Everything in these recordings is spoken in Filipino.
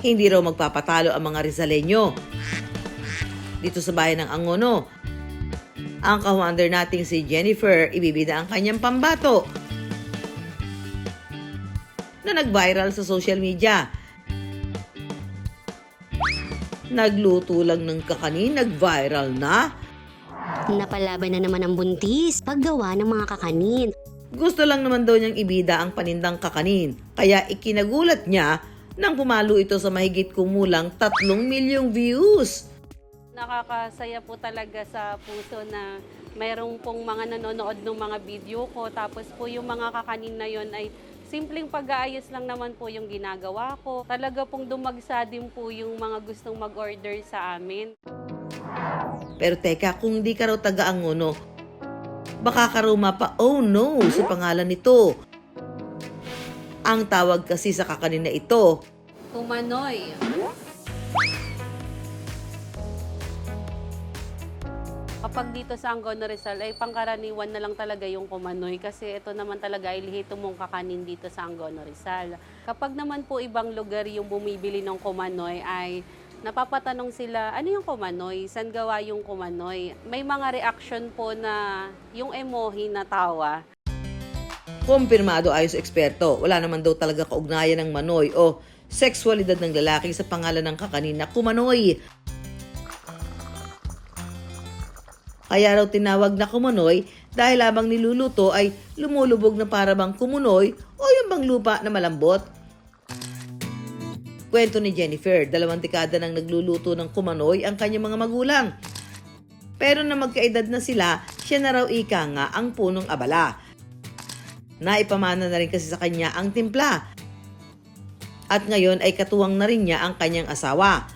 Hindi raw magpapatalo ang mga Rizaleño. Dito sa bayan ng Angono, ang ka-wonder nating si Jennifer, ibibida ang kanyang pambato na nag-viral sa social media. Nagluto lang ng kakanin, nag-viral na. Napalaban na naman ang buntis paggawa ng mga kakanin. Gusto lang naman daw niyang ibida ang panindang kakanin, kaya ikinagulat niya nang pumalo ito sa mahigit kumulang 3 milyong views. Nakakasaya po talaga sa puso na mayroong pong mga nanonood ng mga video ko. Tapos po yung mga kakanin na yon ay simpleng pag-aayos lang naman po yung ginagawa ko. Talaga pong dumagsa din po yung mga gustong mag-order sa amin. Pero teka, kung di ka raw taga-Angono, baka ka raw mapa, oh no, sa pangalan nito. Ang tawag kasi sa kakanin na ito, Kumanoy. Kapag dito sa Angono Rizal ay pangkaraniwan na lang talaga yung kumanoy kasi ito naman talaga ay lihito mong kakanin dito sa Angono Rizal. Kapag naman po ibang lugar yung bumibili ng kumanoy ay napapatanong sila, ano yung kumanoy? Saan gawa yung kumanoy? May mga reaction po na yung emoji na tawa. kumpirmado ayon sa eksperto, wala naman daw talaga kaugnayan ng manoy o sexualidad ng lalaki sa pangalan ng kakanin na kumanoy. Kaya raw tinawag na kumanoy dahil habang niluluto ay lumulubog na para bang kumunoy o yung bang lupa na malambot. Kwento ni Jennifer, 2 dekada nang nagluluto ng kumanoy ang kanyang mga magulang. Pero na magkaedad na sila, siya na raw ika nga ang punong abala. Naipamana na rin kasi sa kanya ang timpla. At ngayon ay katuwang na rin niya ang kanyang asawa.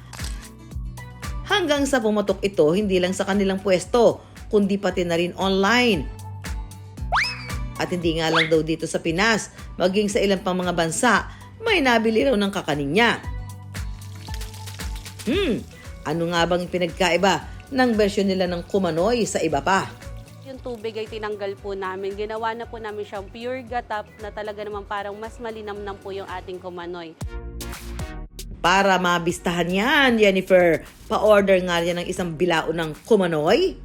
Hanggang sa pumatok ito hindi lang sa kanilang pwesto, kundi pati na rin online. At hindi nga lang daw dito sa Pinas, maging sa ilang pang mga bansa, may nabili raw ng kakanin niya. Ano nga bang pinagkaiba ng bersyon nila ng kumanoy sa iba pa? Yung tubig ay tinanggal po namin. Ginawa na po namin siyang pure gatap na talaga naman parang mas malinamnam po yung ating kumanoy. Para mabistahan yan, Jennifer, pa-order nga yan ng isang bilao ng kumanoy.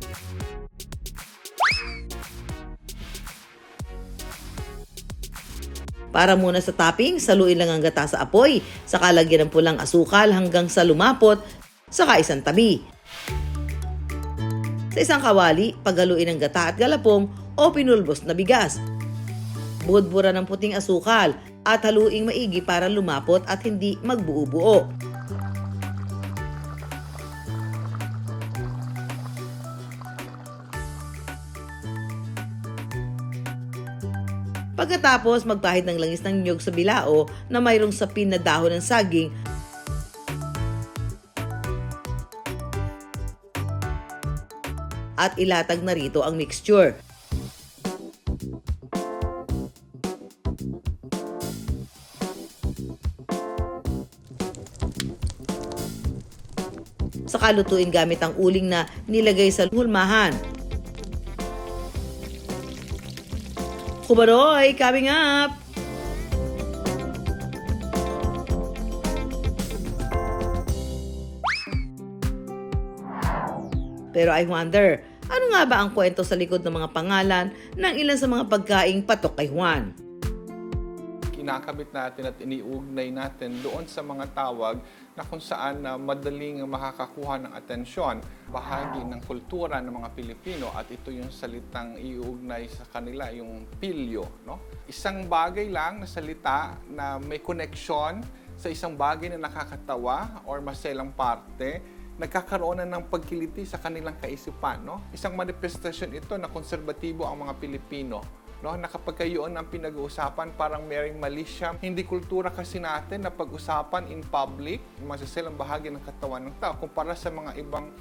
Para muna sa topping, saluin lang ang gata sa apoy, saka lagyan ng pulang asukal hanggang sa lumapot, saka isang tabi. Sa isang kawali, paghaluin ng gata at galapong o pinulbos na bigas. Budbura ng puting asukal at haluing maigi para lumapot at hindi magbuo-buo. Pagkatapos, magpahid ng langis ng niyog sa bilao na mayroong sapin na dahon ng saging at ilatag na rito ang mixture. Saka lutuin gamit ang uling na nilagay sa hulmahan. Kumanoy, coming up! Pero I wonder, ano nga ba ang kwento sa likod ng mga pangalan ng ilan sa mga pagkaing patok kay Juan? Kinakabit natin at iniugnay natin doon sa mga tawag na kung saan madaling makakakuha ng atensyon. Bahagi ng kultura ng mga Pilipino at ito yung salitang iugnay sa kanila, yung pilyo. No? Isang bagay lang na salita na may koneksyon sa isang bagay na nakakatawa or maselang parte, nagkakaroon na ng pagkiliti sa kanilang kaisipan. No? Isang manifestasyon ito na konserbatibo ang mga Pilipino. No, na kapag kayo ang pinag-uusapan, parang merong mali siya. Hindi kultura kasi natin na pag-usapan in public, masaselang bahagi ng katawan ng tao, kumpara sa mga ibang